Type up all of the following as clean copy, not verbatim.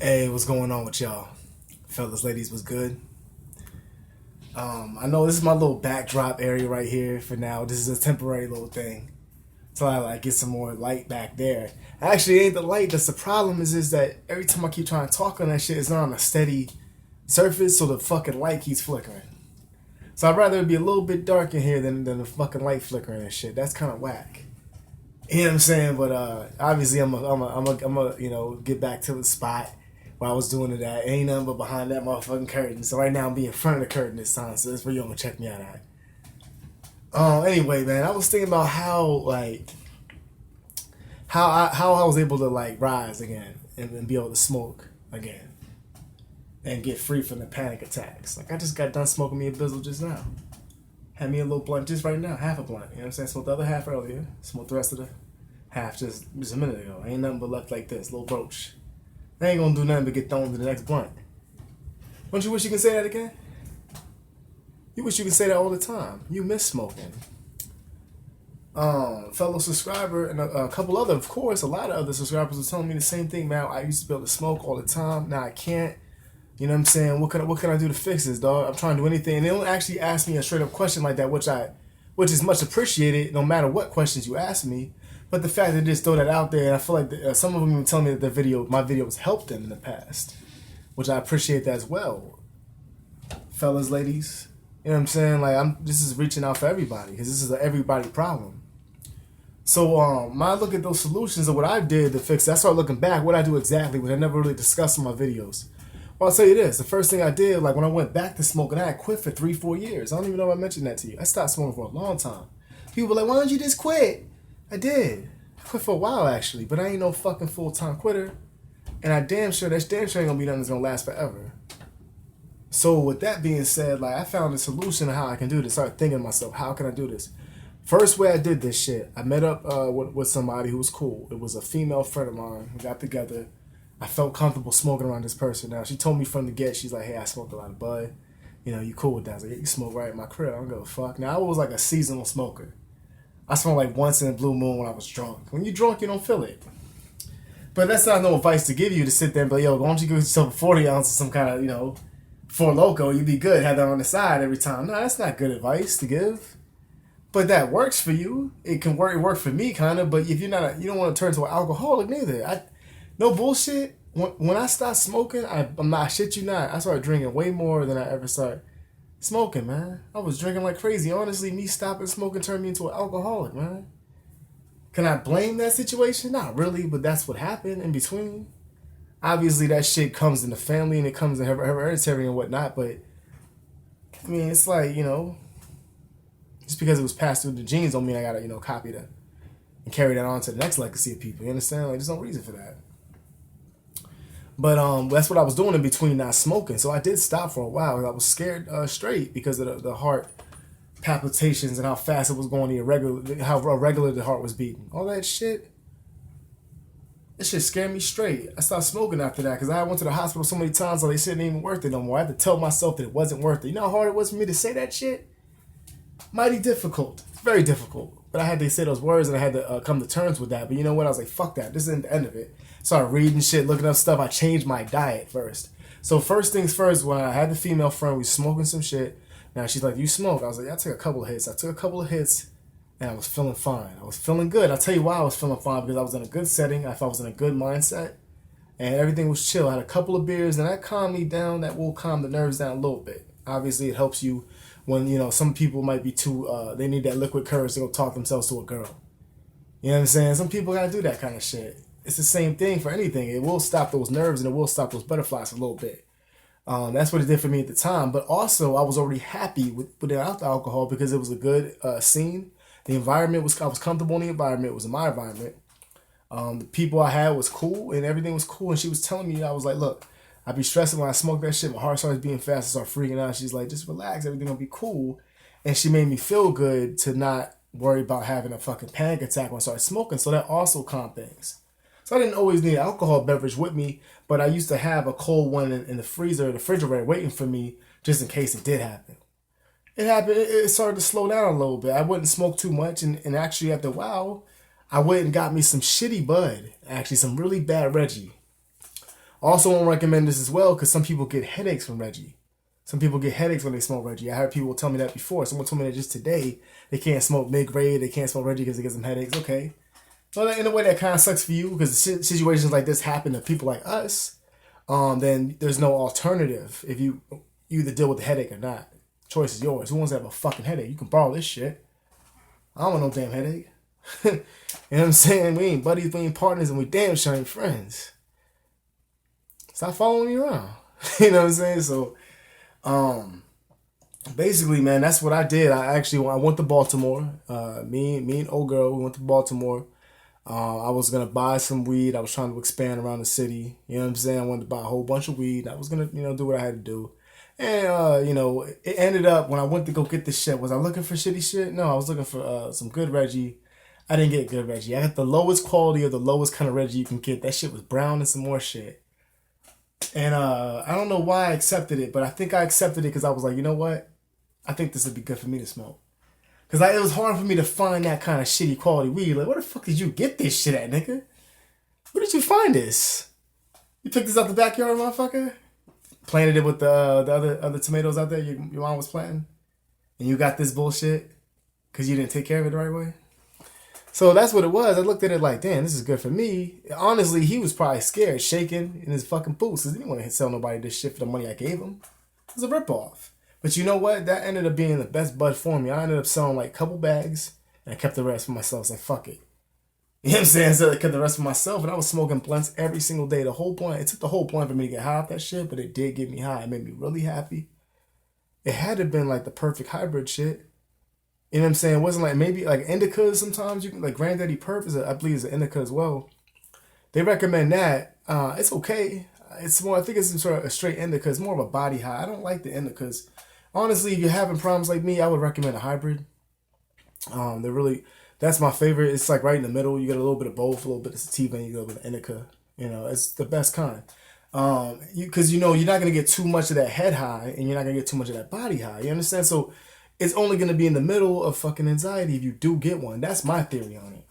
Hey, what's going on with y'all? Fellas, ladies, what's good? I know this is my little backdrop area right here for now. This is a temporary little thing. Till I like get some more light back there. Actually, it ain't the light that's the problem is that every time I keep trying to talk on that shit, it's not on a steady surface, so the fucking light keeps flickering. So I'd rather it be a little bit dark in here than the fucking light flickering and shit. That's kind of whack. You know what I'm saying? But obviously, I'm a get back to the spot where I was doing it at. Ain't nothing but behind that motherfucking curtain. So right now I'm being in front of the curtain this time. So that's where you're gonna check me out at. Anyway, man, I was thinking about how I was able to like rise again and be able to smoke again and get free from the panic attacks. Like I just got done smoking me a bizzle just now. Had me a little blunt just right now, half a blunt. You know what I'm saying? Smoked the other half earlier. Smoked the rest of the half just a minute ago. Ain't nothing but left like this, little roach. They ain't gonna do nothing but get thrown to the next blunt. Don't you wish you could say that again? You wish you could say that all the time. You miss smoking. Fellow subscriber and a couple other, of course, a lot of other subscribers were telling me the same thing, man. I used to be able to smoke all the time. Now I can't. You know what I'm saying? What can I do to fix this, dog? I'm trying to do anything. And they don't actually ask me a straight up question like that, which is much appreciated, no matter what questions you ask me. But the fact that they just throw that out there, and I feel like some of them even tell me that my videos helped them in the past, which I appreciate that as well, fellas, ladies. You know what I'm saying? Like this is reaching out for everybody because this is an everybody problem. So when I look at those solutions of what I did to fix it, I start looking back what I do exactly, which I never really discussed in my videos. Well, I'll tell you this. The first thing I did, like when I went back to smoking, I had quit for 3-4 years. I don't even know if I mentioned that to you. I stopped smoking for a long time. People were like, why don't you just quit? I did. I quit for a while, actually. But I ain't no fucking full-time quitter. And that damn sure ain't gonna be nothing that's gonna last forever. So with that being said, like I found a solution to how I can do this. I started thinking to myself, how can I do this? First way I did this shit, I met up with somebody who was cool. It was a female friend of mine. We got together. I felt comfortable smoking around this person. Now, she told me from the get, she's like, hey, I smoked a lot of bud. You know, you cool with that? I was like, yeah, you smoke right in my crib. I don't give a fuck. Now, I was like a seasonal smoker. I smoked like once in a blue moon when I was drunk. When you're drunk, you don't feel it. But that's not no advice to give you to sit there and be like, yo, why don't you give yourself a 40 ounce of some kind of, Four Loko, you'd be good. Have that on the side every time. No, that's not good advice to give. But that works for you. It can work. It worked for me, kind of. But if you don't want to turn to an alcoholic neither. No bullshit. When I stopped smoking, I'm not shit you not. I started drinking way more than I ever started smoking, man. I was drinking like crazy. Honestly, me stopping smoking turned me into an alcoholic, man. Can I blame that situation? Not really, but that's what happened in between. Obviously, that shit comes in the family and it comes in hereditary and whatnot. But I mean, it's like just because it was passed through the genes don't mean I gotta copy that and carry that on to the next legacy of people. You understand? Like, there's no reason for that. But that's what I was doing in between not smoking. So I did stop for a while. I was scared straight because of the heart palpitations and how fast it was going, how irregular the heart was beating. All that shit. That shit scared me straight. I stopped smoking after that because I went to the hospital so many times that they said it ain't even worth it no more. I had to tell myself that it wasn't worth it. You know how hard it was for me to say that shit? Mighty difficult. Very difficult. But I had to say those words and I had to come to terms with that. But you know what? I was like, fuck that. This isn't the end of it. Started reading shit, looking up stuff. I changed my diet first. So first things first, when I had the female friend, we was smoking some shit. Now she's like, you smoke? I was like, yeah, I took a couple of hits. I took a couple of hits and I was feeling fine. I was feeling good. I'll tell you why I was feeling fine, because I was in a good setting. I was in a good mindset and everything was chill. I had a couple of beers and that calmed me down. That will calm the nerves down a little bit. Obviously, it helps you when, some people might be too, they need that liquid courage to go talk themselves to a girl. You know what I'm saying? Some people gotta do that kind of shit. It's the same thing for anything. It will stop those nerves and it will stop those butterflies a little bit. That's what it did for me at the time. But also, I was already happy without the alcohol because it was a good scene. The environment I was comfortable in the environment. It was in my environment. The people I had was cool and everything was cool. And she was telling me, I was like, look, I be stressing when I smoke that shit. My heart starts beating fast. I start freaking out. She's like, just relax. Everything will be cool. And she made me feel good to not worry about having a fucking panic attack when I started smoking. So that also calmed things. So I didn't always need an alcohol beverage with me, but I used to have a cold one in the freezer, the refrigerator, waiting for me just in case it did happen. It happened. It started to slow down a little bit. I wouldn't smoke too much, and actually after a while, I went and got me some shitty bud. Actually, some really bad Reggie. Also, won't recommend this as well because some people get headaches from Reggie. Some people get headaches when they smoke Reggie. I heard people tell me that before. Someone told me that just today. They can't smoke mid-grade. They can't smoke Reggie because it gives them headaches. Okay. Well, in a way, that kind of sucks for you because situations like this happen to people like us. Then there's no alternative if you either deal with the headache or not. Choice is yours. Who wants to have a fucking headache? You can borrow this shit. I don't want no damn headache. You know what I'm saying? We ain't buddies, we ain't partners, and we damn sure ain't friends. Stop following me around. You know what I'm saying? So, basically, man, that's what I did. I went to Baltimore. Me and old girl, we went to Baltimore. I was gonna buy some weed. I was trying to expand around the city. You know what I'm saying? I wanted to buy a whole bunch of weed. I was gonna, do what I had to do. And it ended up when I went to go get this shit. Was I looking for shitty shit? No, I was looking for some good Reggie. I didn't get good Reggie. I got the lowest quality of the lowest kind of Reggie you can get. That shit was brown and some more shit. And I don't know why I accepted it, but I think I accepted it because I was like, you know what? I think this would be good for me to smoke. Because it was hard for me to find that kind of shitty quality weed. Like, where the fuck did you get this shit at, nigga? Where did you find this? You picked this out the backyard, motherfucker? Planted it with the other tomatoes out there your mom was planting? And you got this bullshit because you didn't take care of it the right way? So that's what it was. I looked at it like, damn, this is good for me. Honestly, he was probably scared, shaking in his fucking boots. Because he didn't want to sell nobody this shit for the money I gave him. It was a ripoff. But you know what? That ended up being the best bud for me. I ended up selling like a couple bags. And I kept the rest for myself. I was like, fuck it. You know what I'm saying? So I kept the rest for myself. And I was smoking blunts every single day. The whole point. It took the whole point for me to get high off that shit. But it did get me high. It made me really happy. It had to have been like the perfect hybrid shit. You know what I'm saying? It wasn't like maybe like indicas sometimes you can like Granddaddy Perp I believe is an indica as well. They recommend that. It's okay. It's more I think it's sort of a straight indica. It's more of a body high. I don't like the indicas. Honestly, if you're having problems like me, I would recommend a hybrid. That's my favorite. It's like right in the middle. You get a little bit of both, a little bit of sativa, and you go with an indica. It's the best kind. Because you're not gonna get too much of that head high, and you're not gonna get too much of that body high. You understand? So it's only going to be in the middle of fucking anxiety if you do get one. That's my theory on it.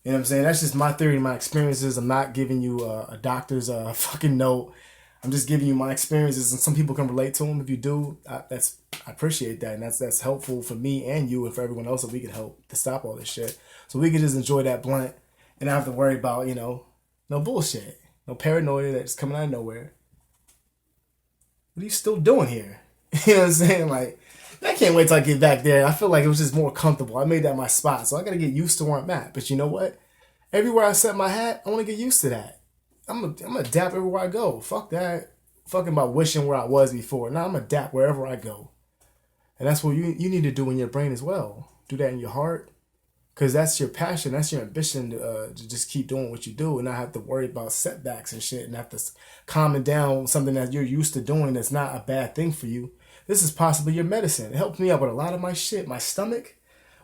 You know what I'm saying? That's just my theory, my experiences. I'm not giving you a doctor's fucking note. I'm just giving you my experiences, and some people can relate to them. If you do, I appreciate that, and that's helpful for me and you and for everyone else that we can help to stop all this shit. So we can just enjoy that blunt and not have to worry about, no bullshit. No paranoia that's coming out of nowhere. What are you still doing here? You know what I'm saying? Like, I can't wait till I get back there. I feel like it was just more comfortable. I made that my spot. So I got to get used to where I'm at. But you know what? Everywhere I set my hat, I want to get used to that. I'm going to adapt everywhere I go. Fuck that. Fucking about wishing where I was before. Now I'm going to adapt wherever I go. And that's what you need to do in your brain as well. Do that in your heart. Because that's your passion. That's your ambition to just keep doing what you do and not have to worry about setbacks and shit and have to calm down something that you're used to doing that's not a bad thing for you. This is possibly your medicine. It helped me out with a lot of my shit. My stomach.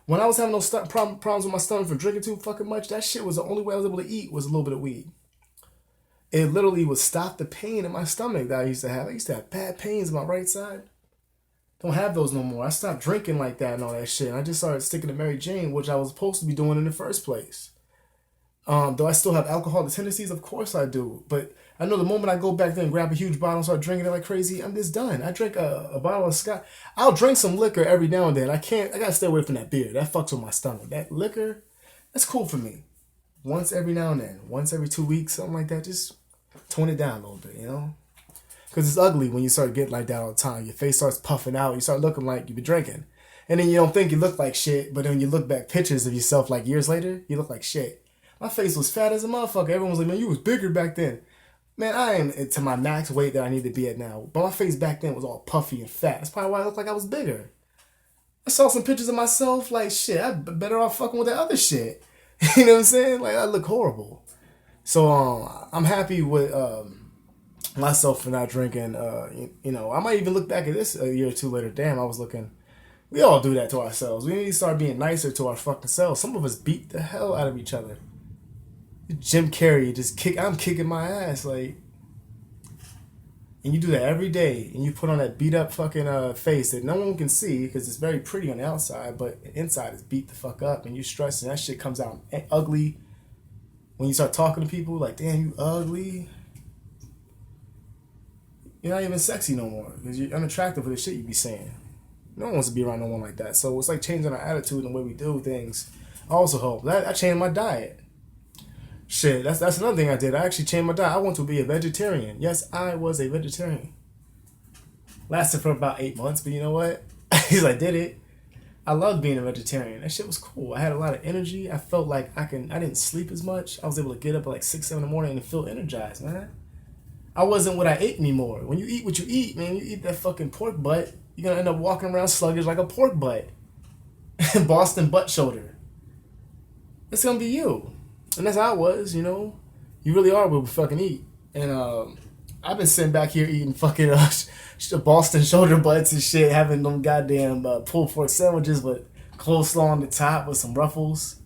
When I was having those problems with my stomach from drinking too fucking much, that shit was the only way I was able to eat was a little bit of weed. It literally would stop the pain in my stomach that I used to have. I used to have bad pains on my right side. Don't have those no more. I stopped drinking like that and all that shit. And I just started sticking to Mary Jane, which I was supposed to be doing in the first place. Do I still have alcoholic tendencies? Of course I do. But I know the moment I go back there and grab a huge bottle and start drinking it like crazy, I'm just done. I drink a bottle of scotch. I'll drink some liquor every now and then. I gotta stay away from that beer. That fucks with my stomach. That liquor, that's cool for me. Once every now and then. Once every 2 weeks, something like that. Just tone it down a little bit, Because it's ugly when you start getting like that all the time. Your face starts puffing out. You start looking like you've been drinking. And then you don't think you look like shit, but then when you look back pictures of yourself like years later, you look like shit. My face was fat as a motherfucker. Everyone was like, man, you was bigger back then. Man, I am to my max weight that I need to be at now. But my face back then was all puffy and fat. That's probably why I looked like I was bigger. I saw some pictures of myself like, shit, I'm better off fucking with that other shit. You know what I'm saying? Like, I look horrible. So I'm happy with myself for not drinking. I might even look back at this a year or two later. Damn, I was looking. We all do that to ourselves. We need to start being nicer to our fucking selves. Some of us beat the hell out of each other. Jim Carrey, I'm kicking my ass, like, and you do that every day, and you put on that beat up fucking face that no one can see because it's very pretty on the outside, but inside is beat the fuck up, and you stress, and that shit comes out ugly when you start talking to people, like, damn, you ugly. you're not even sexy no more because you're unattractive for the shit you be saying. No one wants to be around no one like that. So it's like changing our attitude and the way we do things also helps. I changed my diet. Shit, that's another thing I did. I actually changed my diet. I want to be a vegetarian. Yes, I was a vegetarian. Lasted for about 8 months, but you know what? He's like, did it. I loved being a vegetarian. That shit was cool. I had a lot of energy. I felt like I didn't sleep as much. I was able to get up at like 6, 7 in the morning and feel energized, man. I wasn't what I ate anymore. When you eat what you eat, man, you eat that fucking pork butt, you're gonna end up walking around sluggish like a pork butt. Boston butt shoulder. It's gonna be you. And that's how it was, you know. You really are what we fucking eat. And I've been sitting back here eating fucking Boston shoulder butts and shit, having them goddamn pulled pork sandwiches with coleslaw on the top with some ruffles,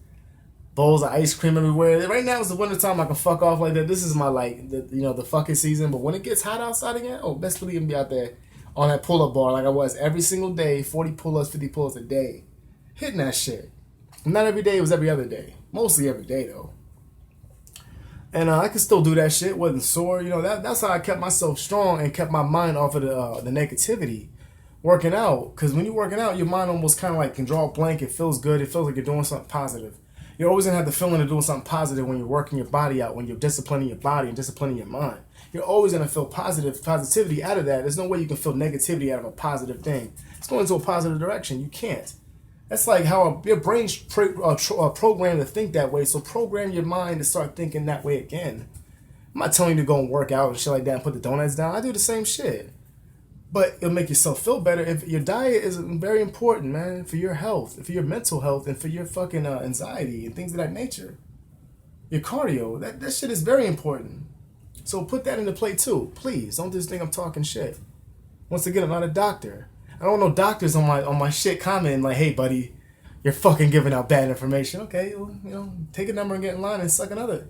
bowls of ice cream everywhere. Right now is the winter time I can fuck off like that. This is my the fucking season. But when it gets hot outside again, oh, best believe I'm be out there on that pull-up bar like I was every single day, 40 pull-ups, 50 pull-ups a day, hitting that shit. Not every day, it was every other day. Mostly every day though. And I could still do that shit. Wasn't sore. You know, that's how I kept myself strong and kept my mind off of the negativity. Working out. Because when you're working out, your mind almost kind of like can draw a blank. It feels good. It feels like you're doing something positive. You're always going to have the feeling of doing something positive when you're working your body out, when you're disciplining your body and disciplining your mind. You're always going to feel positivity out of that. There's no way you can feel negativity out of a positive thing. It's going into a positive direction. You can't. That's like how your brain's programmed to think that way. So program your mind to start thinking that way again. I'm not telling you to go and work out and shit like that and put the donuts down. I do the same shit. But it'll make yourself feel better. If your diet is very important, man, for your health, for your mental health, and for your fucking anxiety and things of that nature. Your cardio, that shit is very important. So put that into play too. Please, don't just think I'm talking shit. Once again, I'm not a doctor. I don't know doctors on my shit commenting like, hey buddy, you're fucking giving out bad information. Okay, well, you know, take a number and get in line and suck another.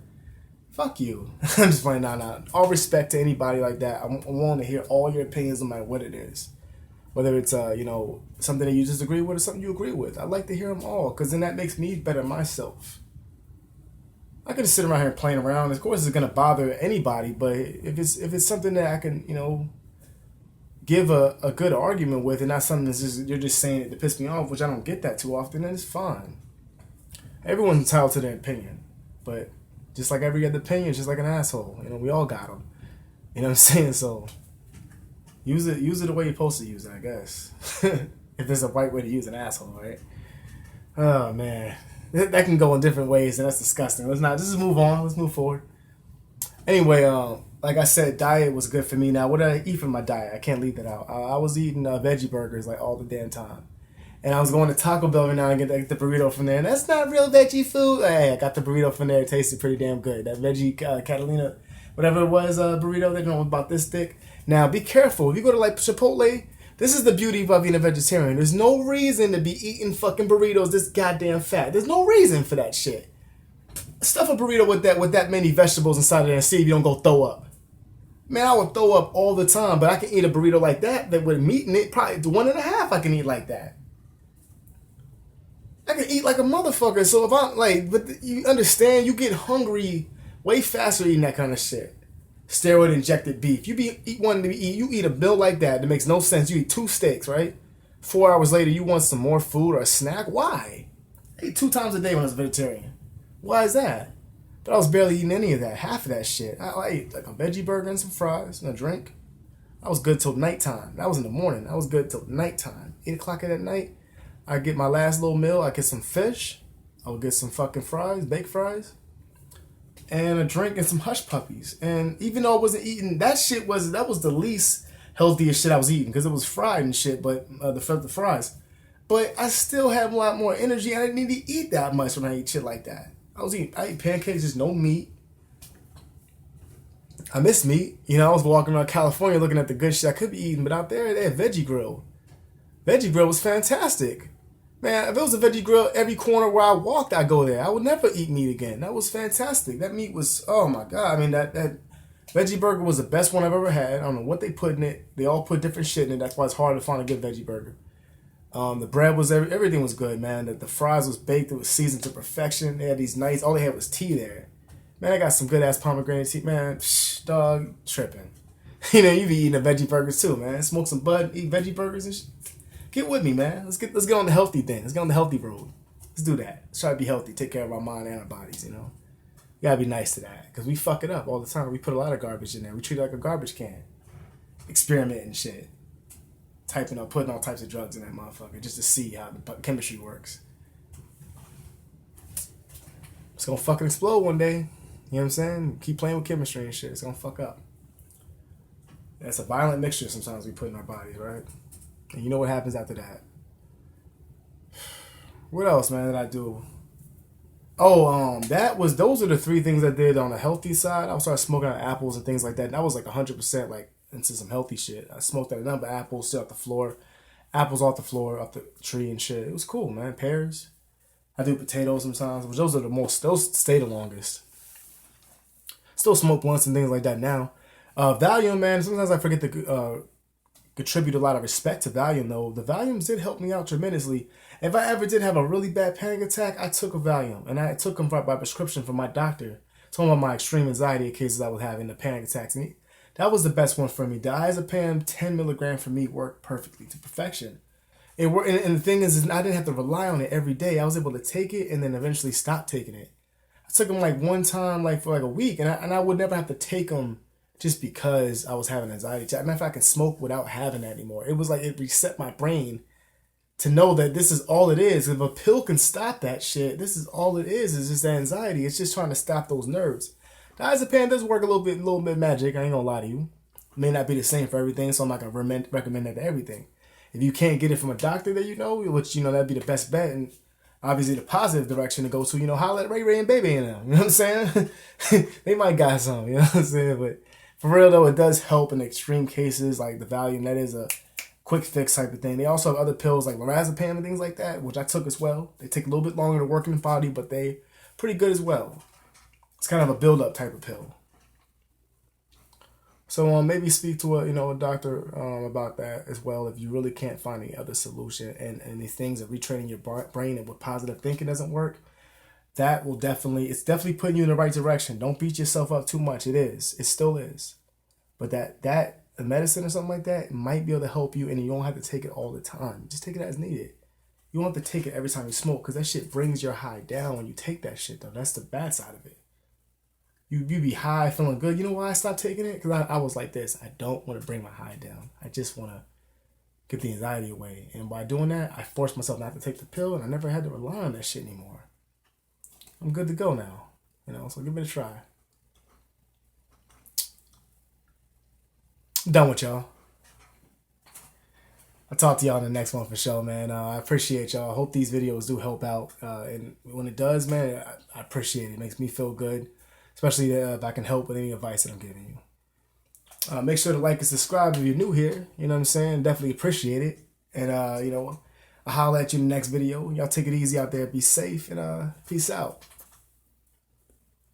Fuck you. I'm just playing. Nah. All respect to anybody like that. I'm willing to hear all your opinions no matter what it is. Whether it's something that you disagree with or something you agree with. I like to hear them all because then that makes me better myself. I could just sit around here playing around. Of course, it's gonna bother anybody, but if it's something that I can give a good argument with, and not something that's you're just saying it to piss me off, which I don't get that too often, then it's fine. Everyone's entitled to their opinion, but just like every other opinion, just like an asshole. You know, we all got them. You know what I'm saying? So use it the way you're supposed to use it, I guess. If there's a right way to use an asshole, right? Oh man, that can go in different ways, and that's disgusting. Let's just move on. Let's move forward. Anyway, like I said, diet was good for me. Now, what did I eat for my diet? I can't leave that out. I was eating veggie burgers like all the damn time. And I was going to Taco Bell every now and get the burrito from there. And that's not real veggie food. Hey, I got the burrito from there. It tasted pretty damn good. That veggie Catalina, whatever it was, burrito, they know about this thick. Now, be careful. If you go to like Chipotle, this is the beauty of being a vegetarian. There's no reason to be eating fucking burritos this goddamn fat. There's no reason for that shit. Stuff a burrito with that many vegetables inside of there and see if you don't go throw up. Man, I would throw up all the time, but I can eat a burrito like that with meat in it, probably 1.5 I can eat like that. I can eat like a motherfucker. So if I'm like, but you understand, you get hungry way faster eating that kind of shit. Steroid injected beef. You eat a meal like that makes no sense. You eat 2 steaks, right? 4 hours later, you want some more food or a snack? Why? I ate 2 times a day when I was vegetarian. Why is that? But I was barely eating any of that, half of that shit. I ate like a veggie burger and some fries and a drink. I was good till nighttime. That was in the morning. I was good till nighttime. 8 o'clock at night, I get my last little meal. I get some fish. I would get some fucking fries, baked fries, and a drink and some hush puppies. And even though I wasn't eating, that was the least healthiest shit I was eating because it was fried and shit, but the fries. But I still have a lot more energy. I didn't need to eat that much when I eat shit like that. I eat pancakes, just no meat. I miss meat. You know, I was walking around California looking at the good shit I could be eating, but out there, they had Veggie Grill. Veggie Grill was fantastic. Man, if it was a Veggie Grill, every corner where I walked, I'd go there. I would never eat meat again. That was fantastic. That meat was, oh my God. I mean, that Veggie Burger was the best one I've ever had. I don't know what they put in it. They all put different shit in it. That's why it's hard to find a good Veggie Burger. The bread was everything was good, man. The fries was baked. It was seasoned to perfection. They had these nice. All they had was tea there. Man, I got some good ass pomegranate tea. Man, dog, tripping. You know, you be eating the veggie burgers too, man. Smoke some bud, eat veggie burgers and shit. Get with me, man. Let's get on the healthy thing. Let's get on the healthy road. Let's do that. Let's try to be healthy. Take care of our mind and our bodies, you know. You gotta be nice to that. Because we fuck it up all the time. We put a lot of garbage in there. We treat it like a garbage can. Experimenting shit. Typing up, putting all types of drugs in that motherfucker just to see how the chemistry works. It's gonna fucking explode one day. You know what I'm saying? Keep playing with chemistry and shit. It's gonna fuck up. It's a violent mixture sometimes we put in our bodies, right? And you know what happens after that. What else, man, did I do? Oh, those are the three things I did on the healthy side. I started smoking on apples and things like that. And that was like 100% like into some healthy shit. I smoked at a number of apples, sit off the floor. Apples off the floor, off the tree and shit. It was cool, man. Pears. I do potatoes sometimes, which those stay the longest. Still smoke blunts and things like that now. Valium, man, sometimes I forget to contribute a lot of respect to Valium, though. The Valiums did help me out tremendously. If I ever did have a really bad panic attack, I took a Valium. And I took them by prescription from my doctor. Told him about my extreme anxiety cases I was having, the panic attacks. And that was the best one for me. Diazepam 10 milligram for me worked perfectly, to perfection. It worked, and the thing is I didn't have to rely on it every day. I was able to take it and then eventually stop taking it. I took them like one time, like for like a week, and I would never have to take them just because I was having anxiety attack. Matter of fact, I can smoke without having that anymore. It was like it reset my brain to know that this is all it is. If a pill can stop that shit, this is all it is just anxiety. It's just trying to stop those nerves. Diazepam does work a little bit magic. I ain't gonna lie to you. It may not be the same for everything, so I'm not gonna recommend that to everything. If you can't get it from a doctor that you know, which you know that'd be the best bet, and obviously the positive direction to go to, you know, holler at Ray and Baby and them. You know what I'm saying? They might got some, you know what I'm saying? But for real though, it does help in extreme cases like the Valium. That is a quick fix type of thing. They also have other pills like lorazepam and things like that, which I took as well. They take a little bit longer to work in the body, but they pretty good as well. It's kind of a build-up type of pill. So maybe speak to a doctor about that as well if you really can't find any other solution and these things of retraining your brain and with positive thinking doesn't work. That will it's definitely putting you in the right direction. Don't beat yourself up too much. It still is. But that medicine or something like that might be able to help you, and you don't have to take it all the time. Just take it as needed. You don't have to take it every time you smoke because that shit brings your high down when you take that shit though. That's the bad side of it. You be high, feeling good. You know why I stopped taking it? Because I was like this. I don't want to bring my high down. I just want to get the anxiety away. And by doing that, I forced myself not to take the pill, and I never had to rely on that shit anymore. I'm good to go now. So give it a try. I'm done with y'all. I'll talk to y'all in the next one for sure, man. I appreciate y'all. I hope these videos do help out. And when it does, man, I appreciate it. It makes me feel good. Especially if I can help with any advice that I'm giving you. Make sure to like and subscribe if you're new here. You know what I'm saying? Definitely appreciate it. And, I'll holler at you in the next video. Y'all take it easy out there. Be safe and peace out.